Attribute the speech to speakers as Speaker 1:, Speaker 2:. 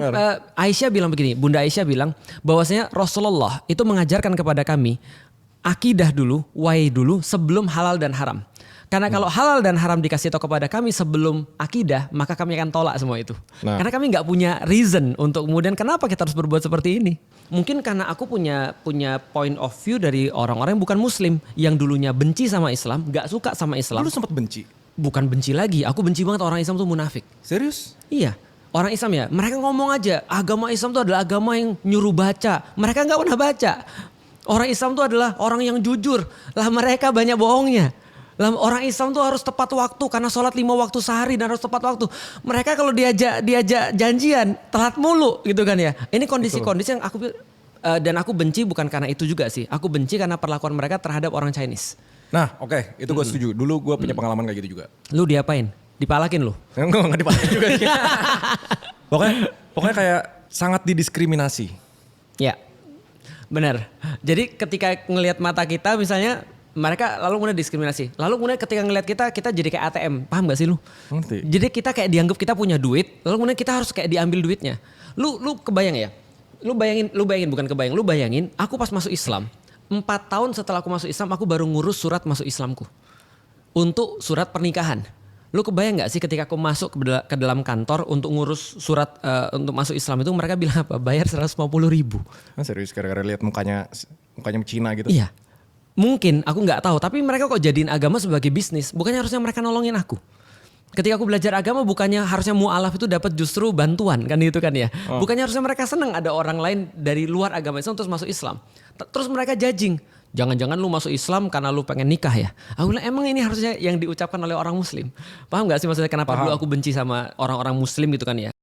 Speaker 1: Karena Aisyah bilang begini, Bunda Aisyah bilang bahwasanya Rasulullah itu mengajarkan kepada kami akidah dulu, wahai dulu sebelum halal dan haram. Karena kalau halal dan haram dikasih tahu kepada kami sebelum akidah, maka kami akan tolak semua itu.
Speaker 2: Nah.
Speaker 1: Karena kami nggak punya reason untuk kemudian kenapa kita harus berbuat seperti ini. Mungkin karena aku punya point of view dari orang-orang yang bukan Muslim, yang dulunya benci sama Islam, nggak suka sama Islam.
Speaker 2: Lu sempat benci?
Speaker 1: Bukan benci lagi, aku benci banget orang Islam tuh munafik.
Speaker 2: Serius?
Speaker 1: Iya, orang Islam ya, mereka ngomong aja agama Islam itu adalah agama yang nyuruh baca. Mereka nggak pernah baca. Orang Islam itu adalah orang yang jujur. Lah mereka banyak bohongnya. Lah orang Islam tuh harus tepat waktu karena sholat 5 waktu sehari dan harus tepat waktu. Mereka kalau diajak janjian telat mulu gitu kan ya. Ini kondisi-kondisi yang aku benci bukan karena itu juga sih. Aku benci karena perlakuan mereka terhadap orang Chinese.
Speaker 2: Nah oke, itu gue setuju. Dulu gue punya pengalaman kayak gitu juga.
Speaker 1: Lu diapain? Dipalakin lu?
Speaker 2: Enggak dipalakin juga sih. Pokoknya kayak sangat didiskriminasi.
Speaker 1: Ya, benar. Jadi ketika ngelihat mata kita misalnya mereka lalu kemudian diskriminasi. Lalu kemudian ketika ngelihat kita jadi kayak ATM. Paham gak sih lu?
Speaker 2: Ngerti.
Speaker 1: Jadi kita kayak dianggap kita punya duit. Lalu kemudian kita harus kayak diambil duitnya. Lu kebayang ya? Lu bayangin bukan kebayang. Lu bayangin aku pas masuk Islam. 4 tahun setelah aku masuk Islam aku baru ngurus surat masuk Islamku. Untuk surat pernikahan. Lu kebayang gak sih ketika aku masuk ke dalam kantor untuk ngurus surat untuk masuk Islam itu mereka bilang apa? Bayar 150.000.
Speaker 2: Serius gara-gara lihat mukanya Cina gitu.
Speaker 1: Iya. Mungkin aku nggak tahu, tapi mereka kok jadiin agama sebagai bisnis. Bukannya harusnya mereka nolongin aku. Ketika aku belajar agama bukannya harusnya mu'alaf itu dapat justru bantuan kan gitu kan ya. Bukannya harusnya mereka senang ada orang lain dari luar agama Islam terus masuk Islam. Terus mereka judging. Jangan-jangan lu masuk Islam karena lu pengen nikah ya. Aku bilang emang ini harusnya yang diucapkan oleh orang Muslim. Paham nggak sih maksudnya kenapa dulu aku benci sama orang-orang Muslim gitu kan ya.